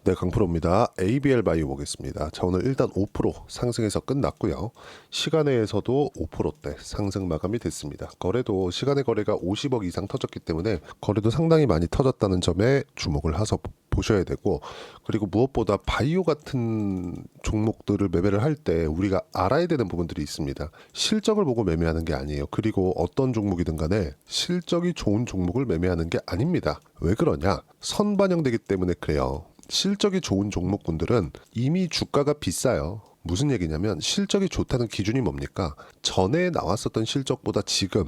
네, 강프로입니다. ABL 바이오 보겠습니다. 자, 오늘 일단 5% 상승해서 끝났고요. 시간외에서도 5%대 상승 마감이 됐습니다. 거래도 시간의 거래가 50억 이상 터졌기 때문에 거래도 상당히 많이 터졌다는 점에 주목을 해서 보셔야 되고, 그리고 무엇보다 바이오 같은 종목들을 매매를 할 때 우리가 알아야 되는 부분들이 있습니다. 실적을 보고 매매하는 게 아니에요. 그리고 어떤 종목이든 간에 실적이 좋은 종목을 매매하는 게 아닙니다. 왜 그러냐? 선반영되기 때문에 그래요. 실적이 좋은 종목군들은 이미 주가가 비싸요. 무슨 얘기냐면 실적이 좋다는 기준이 뭡니까? 전에 나왔었던 실적보다 지금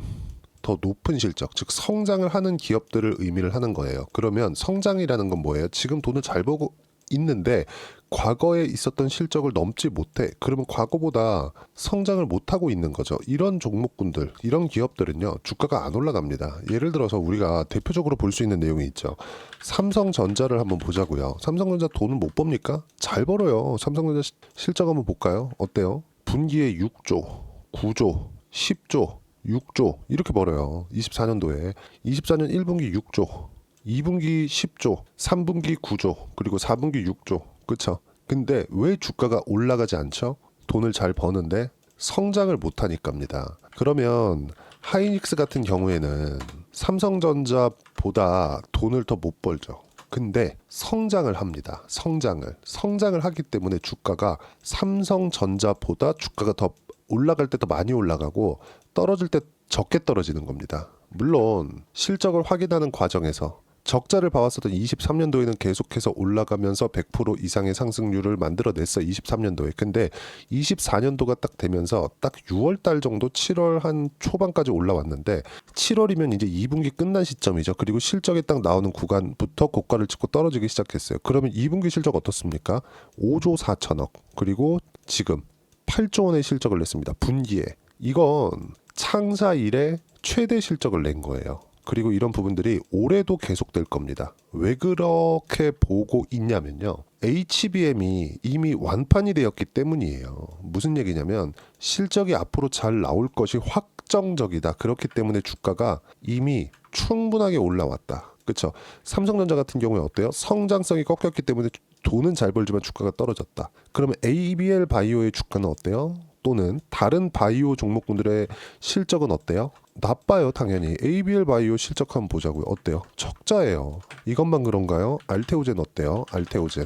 더 높은 실적, 즉 성장을 하는 기업들을 의미를 하는 거예요. 그러면 성장이라는 건 뭐예요? 지금 돈을 잘 벌고 있는데 과거에 있었던 실적을 넘지 못해. 그러면 과거보다 성장을 못하고 있는 거죠. 이런 종목군들, 이런 기업들은요, 주가가 안 올라갑니다. 예를 들어서 우리가 대표적으로 볼 수 있는 내용이 있죠. 삼성전자를 한번 보자고요. 삼성전자 돈을 못 법니까? 잘 벌어요. 삼성전자 실적 한번 볼까요? 어때요? 분기에 6조, 9조, 10조, 6조 이렇게 벌어요. 24년도에 24년 1분기 6조, 2분기 10조, 3분기 9조, 그리고 4분기 6조. 그쵸? 근데 왜 주가가 올라가지 않죠? 돈을 잘 버는데 성장을 못하니까입니다. 그러면 하이닉스 같은 경우에는 삼성전자보다 돈을 더 못 벌죠. 근데 성장을 합니다. 성장을 하기 때문에 주가가 삼성전자보다 주가가 더 올라갈 때 더 많이 올라가고 떨어질 때 적게 떨어지는 겁니다. 물론 실적을 확인하는 과정에서 적자를 봐왔었던 23년도에는 계속해서 올라가면서 100% 이상의 상승률을 만들어냈어. 23년도에. 근데 24년도가 딱 되면서 딱 6월 달 정도, 7월 한 초반까지 올라왔는데 7월이면 이제 2분기 끝난 시점이죠. 그리고 실적이 딱 나오는 구간부터 고가를 찍고 떨어지기 시작했어요. 그러면 2분기 실적 어떻습니까? 5조 4천억. 그리고 지금 8조 원의 실적을 냈습니다. 분기에. 이건 창사 이래 최대 실적을 낸 거예요. 그리고 이런 부분들이 올해도 계속될 겁니다. 왜 그렇게 보고 있냐면요. HBM이 이미 완판이 되었기 때문이에요. 무슨 얘기냐면 실적이 앞으로 잘 나올 것이 확정적이다. 그렇기 때문에 주가가 이미 충분하게 올라왔다. 그렇죠? 삼성전자 같은 경우에 어때요? 성장성이 꺾였기 때문에 돈은 잘 벌지만 주가가 떨어졌다. 그러면 ABL 바이오의 주가는 어때요? 또는 다른 바이오 종목군들의 실적은 어때요? 나빠요, 당연히. ABL 바이오 실적 한번 보자고요. 어때요? 적자예요. 이것만 그런가요? 알테오젠 어때요? 알테오젠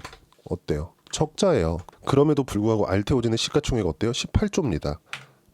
어때요? 적자예요. 그럼에도 불구하고 알테오젠의 시가총액 어때요? 18조입니다.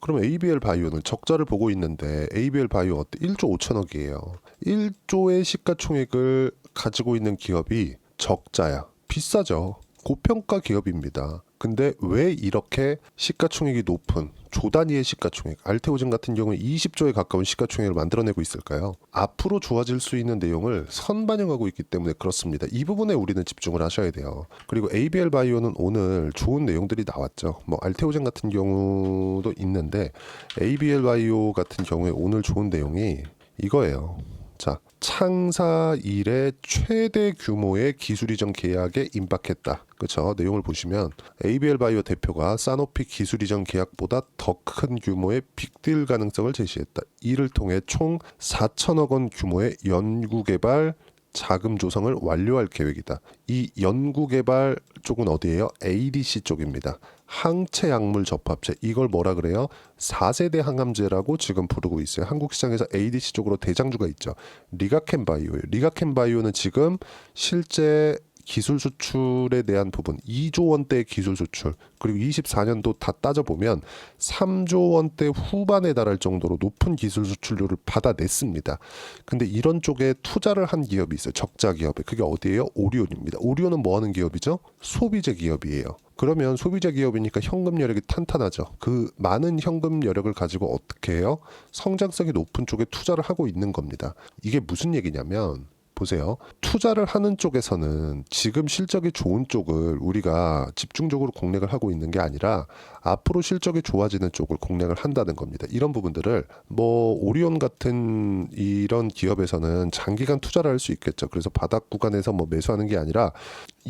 그럼 ABL 바이오는 적자를 보고 있는데 ABL 바이오 어때? 1조 5천억이에요. 1조의 시가총액을 가지고 있는 기업이 적자야. 비싸죠. 고평가 기업입니다. 근데 왜 이렇게 시가총액이 높은 조 단위의 시가총액, 알테오젠 같은 경우는 20조에 가까운 시가총액을 만들어내고 있을까요? 앞으로 좋아질 수 있는 내용을 선반영하고 있기 때문에 그렇습니다. 이 부분에 우리는 집중을 하셔야 돼요. 그리고 ABL 바이오는 오늘 좋은 내용들이 나왔죠. 뭐 알테오젠 같은 경우도 있는데 ABL 바이오 같은 경우에 오늘 좋은 내용이 이거예요. 자, 창사 이래 최대 규모의 기술 이전 계약에 임박했다. 그렇죠? 내용을 보시면 ABL 바이오 대표가 사노피 기술 이전 계약보다 더 큰 규모의 빅딜 가능성을 제시했다. 이를 통해 총 4천억 원 규모의 연구개발 자금 조성을 완료할 계획이다. 이 연구개발 쪽은 어디예요? ADC 쪽입니다. 항체 약물 접합체. 이걸 뭐라 그래요? 4세대 항암제라고 지금 부르고 있어요. 한국 시장에서 ADC 쪽으로 대장주가 있죠. 리가켄 바이오예요. 리가켄 바이오는 지금 실제 기술 수출에 대한 부분 2조 원대의 기술 수출, 그리고 24년도 다 따져보면 3조 원대 후반에 달할 정도로 높은 기술 수출률을 받아냈습니다. 근데 이런 쪽에 투자를 한 기업이 있어요. 적자 기업에. 그게 어디예요? 오리온입니다. 오리온은 뭐 하는 기업이죠? 소비재 기업이에요. 그러면 소비재 기업이니까 현금 여력이 탄탄하죠. 그 많은 현금 여력을 가지고 어떻게 해요? 성장성이 높은 쪽에 투자를 하고 있는 겁니다. 이게 무슨 얘기냐면 보세요. 투자를 하는 쪽에서는 지금 실적이 좋은 쪽을 우리가 집중적으로 공략을 하고 있는 게 아니라 앞으로 실적이 좋아지는 쪽을 공략을 한다는 겁니다. 이런 부분들을 뭐 오리온 같은 이런 기업에서는 장기간 투자를 할 수 있겠죠. 그래서 바닥 구간에서 뭐 매수하는 게 아니라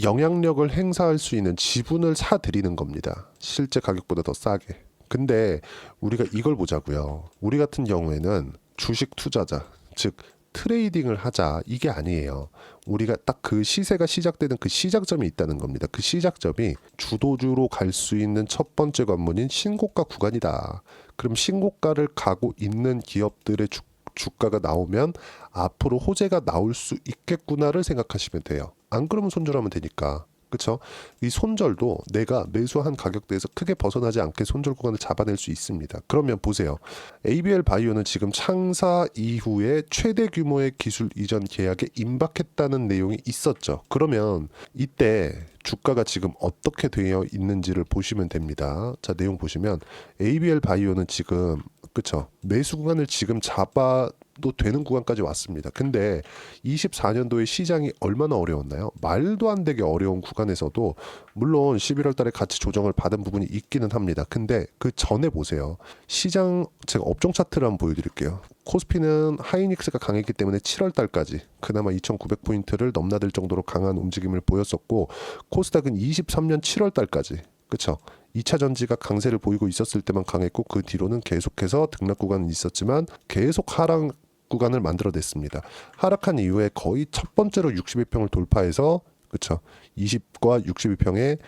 영향력을 행사할 수 있는 지분을 사들이는 겁니다. 실제 가격보다 더 싸게. 근데 우리가 이걸 보자고요. 우리 같은 경우에는 주식 투자자, 즉 트레이딩을 하자 이게 아니에요. 우리가 딱 그 시세가 시작되는 그 시작점이 있다는 겁니다. 그 시작점이 주도주로 갈 수 있는 첫 번째 관문인 신고가 구간이다. 그럼 신고가를 가고 있는 기업들의 주가가 나오면 앞으로 호재가 나올 수 있겠구나를 생각하시면 돼요. 안 그러면 손절하면 되니까. 그렇죠? 이 손절도 내가 매수한 가격대에서 크게 벗어나지 않게 손절 구간을 잡아낼 수 있습니다. 그러면 보세요. ABL 바이오는 지금 창사 이후에 최대 규모의 기술 이전 계약에 임박했다는 내용이 있었죠. 그러면 이때 주가가 지금 어떻게 되어 있는지를 보시면 됩니다. 자, 내용 보시면 ABL 바이오는 지금 그렇죠. 매수 구간을 지금 잡아도 되는 구간까지 왔습니다. 근데 24년도에 시장이 얼마나 어려웠나요? 말도 안 되게 어려운 구간에서도 물론 11월 달에 같이 조정을 받은 부분이 있기는 합니다. 근데 그 전에 보세요. 시장 제가 업종 차트를 한번 보여드릴게요. 코스피는 하이닉스가 강했기 때문에 7월 달까지 그나마 2,900포인트를 넘나들 정도로 강한 움직임을 보였었고 코스닥은 23년 7월 달까지 그렇죠. 2차 전지가 강세를 보이고 있었을 때만 강했고 그 뒤로는 계속해서 등락 구간은 있었지만 계속 하락 구간을 만들어냈습니다. 하락한 이후에 거의 첫 번째로 62평을 돌파해서 그렇죠. 20과 62평의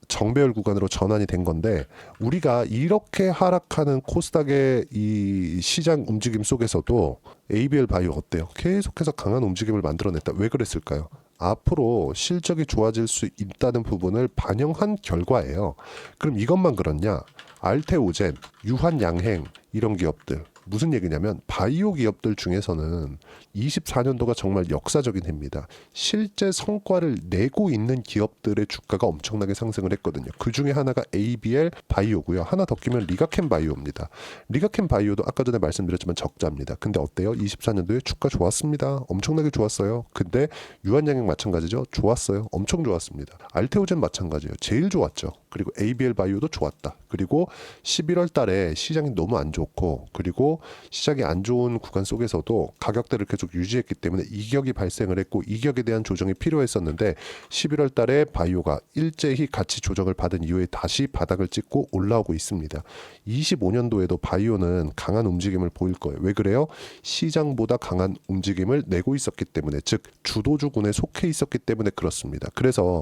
정배열 구간으로 전환이 된 건데 우리가 이렇게 하락하는 코스닥의 이 시장 움직임 속에서도 ABL 바이오 어때요? 계속해서 강한 움직임을 만들어냈다. 왜 그랬을까요? 앞으로 실적이 좋아질 수 있다는 부분을 반영한 결과예요. 그럼 이것만 그렇냐? 알테오젠, 유한양행 이런 기업들 무슨 얘기냐면 바이오 기업들 중에서는 24년도가 정말 역사적인 해입니다. 실제 성과를 내고 있는 기업들의 주가가 엄청나게 상승을 했거든요. 그 중에 하나가 ABL 바이오고요. 하나 더 끼면 리가켄 바이오입니다. 리가켄 바이오도 아까 전에 말씀드렸지만 적자입니다. 근데 어때요? 24년도에 주가 좋았습니다. 엄청나게 좋았어요. 근데 유한양행 마찬가지죠. 좋았어요. 엄청 좋았습니다. 알테오젠 마찬가지예요. 제일 좋았죠. 그리고 ABL 바이오도 좋았다. 그리고 11월 달에 시장이 너무 안 좋고 그리고 시장이 안 좋은 구간 속에서도 가격대를 계속 유지했기 때문에 이격이 발생을 했고 이격에 대한 조정이 필요했었는데 11월 달에 바이오가 일제히 같이 조정을 받은 이후에 다시 바닥을 찍고 올라오고 있습니다. 25년도에도 바이오는 강한 움직임을 보일 거예요. 왜 그래요? 시장보다 강한 움직임을 내고 있었기 때문에 즉 주도주군에 속해 있었기 때문에 그렇습니다. 그래서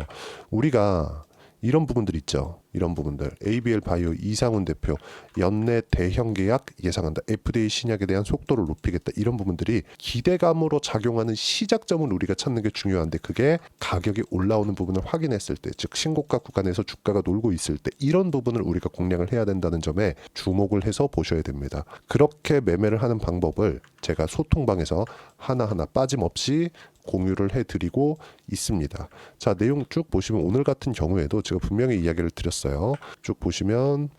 우리가 이런 부분들 있죠. 이런 부분들. ABL 바이오 이상훈 대표 연내 대형 계약 예상한다. FDA 신약에 대한 속도를 높이겠다. 이런 부분들이 기대감으로 작용하는 시작점을 우리가 찾는 게 중요한데 그게 가격이 올라오는 부분을 확인했을 때 즉 신고가 구간에서 주가가 놀고 있을 때 이런 부분을 우리가 공략을 해야 된다는 점에 주목을 해서 보셔야 됩니다. 그렇게 매매를 하는 방법을 제가 소통방에서 하나하나 빠짐없이 공유를 해드리고 있습니다. 자, 내용 쭉 보시면 오늘 같은 경우에도 제가 분명히 이야기를 드렸어요. 쭉 보시면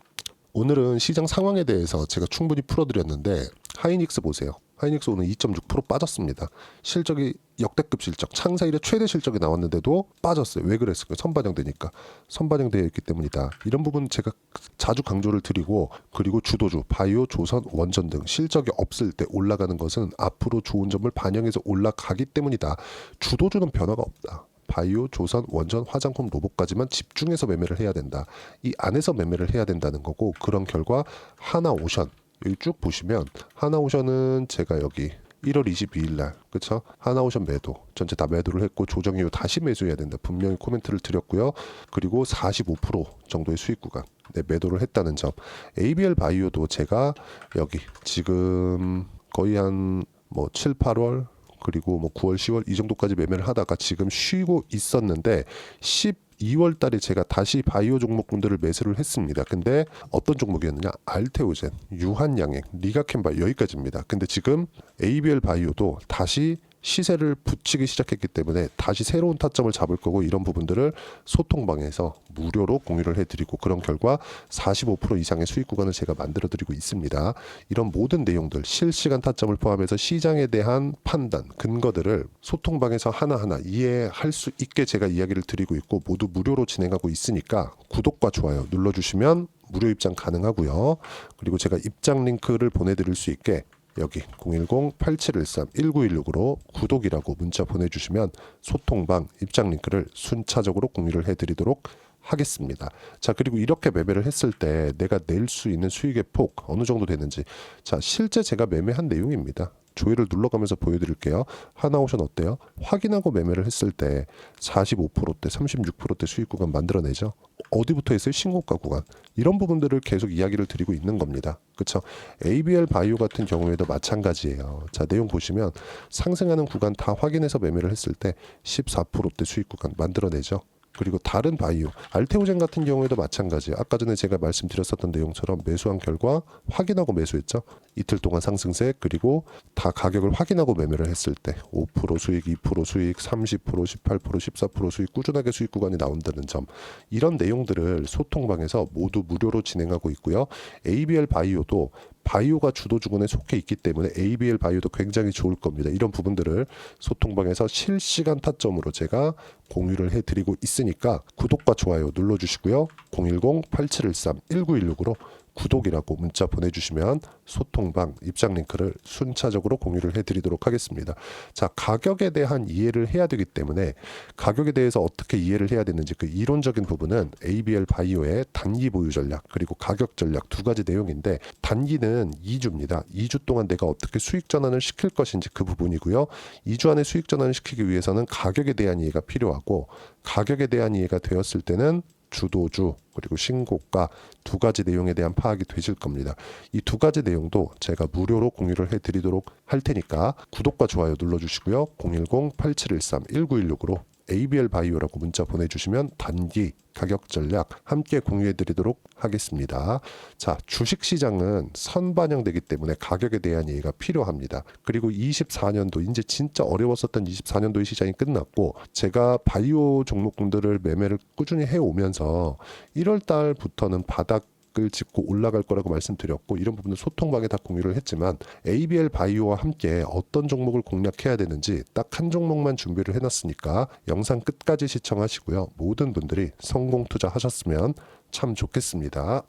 오늘은 시장 상황에 대해서 제가 충분히 풀어드렸는데 하이닉스 보세요. 하이닉스 오늘 2.6% 빠졌습니다. 실적이 역대급 실적, 창사 이래 최대 실적이 나왔는데도 빠졌어요. 왜 그랬을까요? 선반영되니까. 선반영되어 있기 때문이다. 이런 부분 제가 자주 강조를 드리고 그리고 주도주, 바이오, 조선, 원전 등 실적이 없을 때 올라가는 것은 앞으로 좋은 점을 반영해서 올라가기 때문이다. 주도주는 변화가 없다. 바이오, 조선, 원전, 화장품, 로봇까지만 집중해서 매매를 해야 된다. 이 안에서 매매를 해야 된다는 거고 그런 결과 하나오션 여기 쭉 보시면 하나오션은 제가 여기 1월 22일 날 그렇죠? 하나오션 매도 전체 다 매도를 했고 조정 이후 다시 매수해야 된다. 분명히 코멘트를 드렸고요. 그리고 45% 정도의 수익 구간 매도를 했다는 점. ABL 바이오도 제가 여기 지금 거의 한 뭐 7, 8월 그리고 뭐 9월, 10월 이 정도까지 매매를 하다가 지금 쉬고 있었는데 12월 달에 제가 다시 바이오 종목군들을 매수를 했습니다. 근데 어떤 종목이었느냐? 알테오젠, 유한양행, 리가켄바이오 여기까지입니다. 근데 지금 ABL 바이오도 다시 시세를 붙이기 시작했기 때문에 다시 새로운 타점을 잡을 거고 이런 부분들을 소통방에서 무료로 공유를 해드리고 그런 결과 45% 이상의 수익 구간을 제가 만들어드리고 있습니다. 이런 모든 내용들 실시간 타점을 포함해서 시장에 대한 판단, 근거들을 소통방에서 하나하나 이해할 수 있게 제가 이야기를 드리고 있고 모두 무료로 진행하고 있으니까 구독과 좋아요 눌러주시면 무료 입장 가능하고요. 그리고 제가 입장 링크를 보내드릴 수 있게 여기 010-8713-1916으로 구독이라고 문자 보내주시면 소통방 입장 링크를 순차적으로 공유를 해드리도록 하겠습니다. 자, 그리고 이렇게 매매를 했을 때 내가 낼 수 있는 수익의 폭 어느 정도 되는지 자 실제 제가 매매한 내용입니다. 조회를 눌러가면서 보여드릴게요. 하나오션 어때요? 확인하고 매매를 했을 때 45%대, 36%대 수익 구간 만들어내죠. 어디부터 했어요? 신고가 구간. 이런 부분들을 계속 이야기를 드리고 있는 겁니다. 그렇죠? ABL 바이오 같은 경우에도 마찬가지예요. 자, 내용 보시면 상승하는 구간 다 확인해서 매매를 했을 때 14%대 수익 구간 만들어내죠. 그리고 다른 바이오, 알테오젠 같은 경우에도 마찬가지예요. 아까 전에 제가 말씀드렸었던 내용처럼 매수한 결과 확인하고 매수했죠. 이틀 동안 상승세, 그리고 다 가격을 확인하고 매매를 했을 때 5% 수익, 2% 수익, 30%, 18%, 14% 수익, 꾸준하게 수익 구간이 나온다는 점, 이런 내용들을 소통방에서 모두 무료로 진행하고 있고요. ABL 바이오도 바이오가 주도 주군에 속해 있기 때문에 ABL 바이오도 굉장히 좋을 겁니다. 이런 부분들을 소통방에서 실시간 타점으로 제가 공유를 해드리고 있으니까 구독과 좋아요 눌러주시고요. 010-8713-1916으로 구독이라고 문자 보내주시면 소통방 입장 링크를 순차적으로 공유를 해드리도록 하겠습니다. 자, 가격에 대한 이해를 해야 되기 때문에 가격에 대해서 어떻게 이해를 해야 되는지 그 이론적인 부분은 ABL 바이오의 단기 보유 전략 그리고 가격 전략 두 가지 내용인데, 단기는 2주입니다. 2주 동안 내가 어떻게 수익 전환을 시킬 것인지 그 부분이고요. 2주 안에 수익 전환을 시키기 위해서는 가격에 대한 이해가 필요하고, 가격에 대한 이해가 되었을 때는 주도주 그리고 신고가 두 가지 내용에 대한 파악이 되실 겁니다. 이 두 가지 내용도 제가 무료로 공유를 해드리도록 할 테니까 구독과 좋아요 눌러주시고요. 010-8713-1916으로 ABL 바이오라고 문자 보내주시면 단기 가격 전략 함께 공유해드리도록 하겠습니다. 자, 주식시장은 선반영되기 때문에 가격에 대한 이해가 필요합니다. 그리고 24년도 이제 진짜 어려웠었던 24년도의 시장이 끝났고, 제가 바이오 종목군들을 매매를 꾸준히 해오면서 1월 달부터는 바닥 을 짚고 올라갈 거라고 말씀드렸고, 이런 부분은 소통방에 다 공유를 했지만 ABL 바이오와 함께 어떤 종목을 공략해야 되는지 딱 한 종목만 준비를 해놨으니까 영상 끝까지 시청하시고요. 모든 분들이 성공 투자하셨으면 참 좋겠습니다.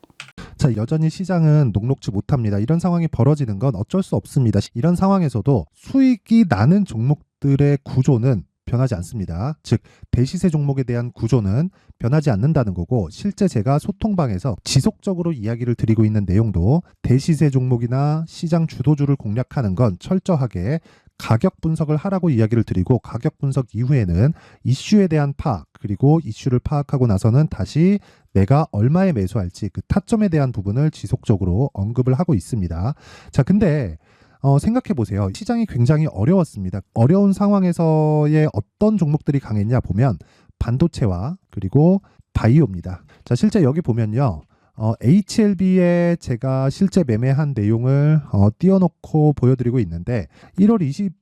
자, 여전히 시장은 녹록지 못합니다. 이런 상황이 벌어지는 건 어쩔 수 없습니다. 이런 상황에서도 수익이 나는 종목들의 구조는 변하지 않습니다. 즉, 대시세 종목에 대한 구조는 변하지 않는다는 거고, 실제 제가 소통방에서 지속적으로 이야기를 드리고 있는 내용도 대시세 종목이나 시장 주도주를 공략하는 건 철저하게 가격 분석을 하라고 이야기를 드리고, 가격 분석 이후에는 이슈에 대한 파악, 그리고 이슈를 파악하고 나서는 다시 내가 얼마에 매수할지 그 타점에 대한 부분을 지속적으로 언급을 하고 있습니다. 자, 근데 생각해 보세요. 시장이 굉장히 어려웠습니다. 어려운 상황에서의 어떤 종목들이 강했냐 보면 반도체와 그리고 바이오입니다. 자, 실제 여기 보면요. HLB에 제가 실제 매매한 내용을 띄워놓고 보여드리고 있는데, 1월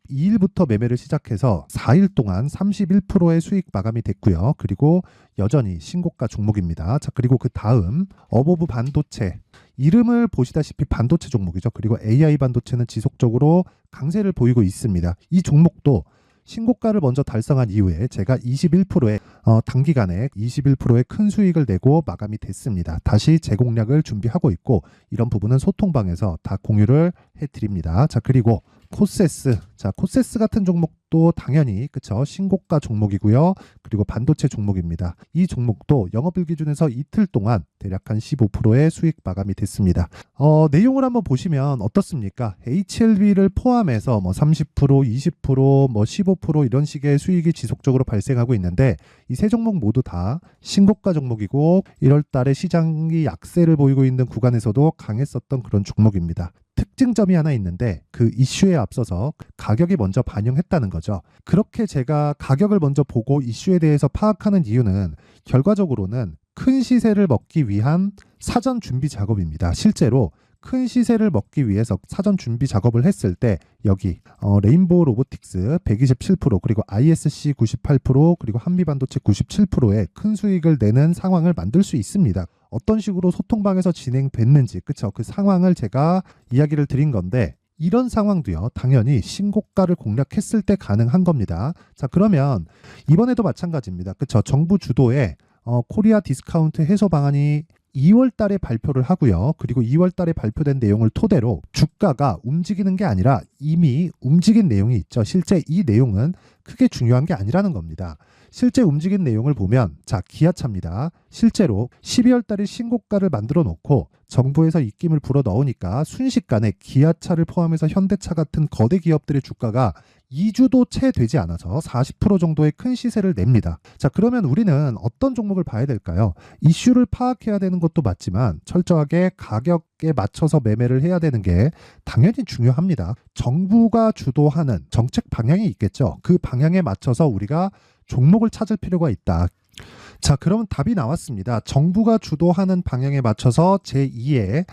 22일부터 매매를 시작해서 4일 동안 31%의 수익 마감이 됐고요. 그리고 여전히 신고가 종목입니다. 자, 그리고 그 다음 어보브 반도체, 이름을 보시다시피 반도체 종목이죠. 그리고 AI 반도체는 지속적으로 강세를 보이고 있습니다. 이 종목도 신고가를 먼저 달성한 이후에 제가 21%의 단기간에 21%의 큰 수익을 내고 마감이 됐습니다. 다시 재공략을 준비하고 있고, 이런 부분은 소통방에서 다 공유를 해드립니다. 자, 그리고 코세스, 자, 코세스 같은 종목도 당연히 그쵸, 신고가 종목이고요. 그리고 반도체 종목입니다. 이 종목도 영업일 기준에서 이틀 동안 대략 한 15%의 수익 마감이 됐습니다. 내용을 한번 보시면 어떻습니까? HLB를 포함해서 뭐 30%, 20%, 뭐 15% 이런 식의 수익이 지속적으로 발생하고 있는데, 이 세 종목 모두 다 신고가 종목이고 1월 달에 시장이 약세를 보이고 있는 구간에서도 강했었던 그런 종목입니다. 특징점이 하나 있는데, 그 이슈에 앞서서 가격이 먼저 반영했다는 거죠. 그렇게 제가 가격을 먼저 보고 이슈에 대해서 파악하는 이유는 결과적으로는 큰 시세를 먹기 위한 사전 준비 작업입니다. 실제로 큰 시세를 먹기 위해서 사전 준비 작업을 했을 때 여기 레인보우 로보틱스 127%, 그리고 ISC 98%, 그리고 한미반도체 97%의 큰 수익을 내는 상황을 만들 수 있습니다. 어떤 식으로 소통방에서 진행됐는지, 그쵸? 그 상황을 제가 이야기를 드린 건데, 이런 상황도요, 당연히 신고가를 공략했을 때 가능한 겁니다. 자, 그러면 이번에도 마찬가지입니다. 그쵸? 정부 주도의 코리아 디스카운트 해소 방안이 2월 달에 발표를 하고요. 그리고 2월 달에 발표된 내용을 토대로 주가가 움직이는 게 아니라 이미 움직인 내용이 있죠. 실제 이 내용은 크게 중요한 게 아니라는 겁니다. 실제 움직인 내용을 보면 자, 기아차입니다. 실제로 12월 달에 신고가를 만들어 놓고 정부에서 입김을 불어 넣으니까 순식간에 기아차를 포함해서 현대차 같은 거대 기업들의 주가가 2주도 채 되지 않아서 40% 정도의 큰 시세를 냅니다. 자, 그러면 우리는 어떤 종목을 봐야 될까요? 이슈를 파악해야 되는 것도 맞지만 철저하게 가격에 맞춰서 매매를 해야 되는 게 당연히 중요합니다. 정부가 주도하는 정책 방향이 있겠죠. 그 방향에 맞춰서 우리가 종목을 찾을 필요가 있다. 자, 그러면 답이 나왔습니다. 정부가 주도하는 방향에 맞춰서 제2의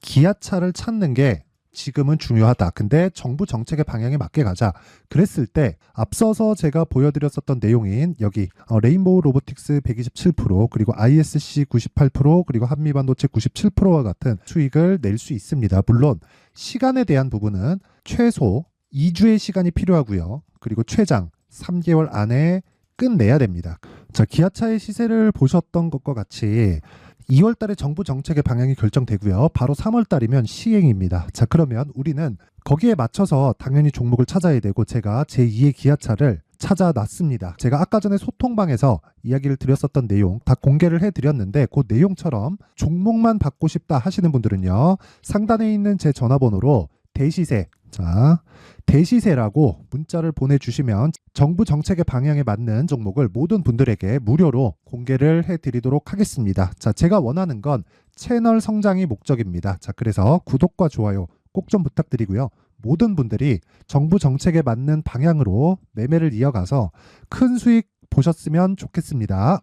기아차를 찾는 게 지금은 중요하다. 근데 정부 정책의 방향에 맞게 가자. 그랬을 때 앞서서 제가 보여드렸었던 내용인 여기 레인보우 로보틱스 127% 그리고 ISC 98% 그리고 한미반도체 97%와 같은 수익을 낼 수 있습니다. 물론 시간에 대한 부분은 최소 2주의 시간이 필요하고요. 그리고 최장 3개월 안에 끝내야 됩니다. 자, 기아차의 시세를 보셨던 것과 같이 2월 달에 정부 정책의 방향이 결정되고요. 바로 3월 달이면 시행입니다. 자, 그러면 우리는 거기에 맞춰서 당연히 종목을 찾아야 되고 제가 제2의 기아차를 찾아놨습니다. 제가 아까 전에 소통방에서 이야기를 드렸었던 내용 다 공개를 해드렸는데 그 내용처럼 종목만 받고 싶다 하시는 분들은요. 상단에 있는 제 전화번호로 대시세, 자, 대시세라고 문자를 보내주시면 정부 정책의 방향에 맞는 종목을 모든 분들에게 무료로 공개를 해드리도록 하겠습니다. 자, 제가 원하는 건 채널 성장이 목적입니다. 자, 그래서 구독과 좋아요 꼭 좀 부탁드리고요. 모든 분들이 정부 정책에 맞는 방향으로 매매를 이어가서 큰 수익 보셨으면 좋겠습니다.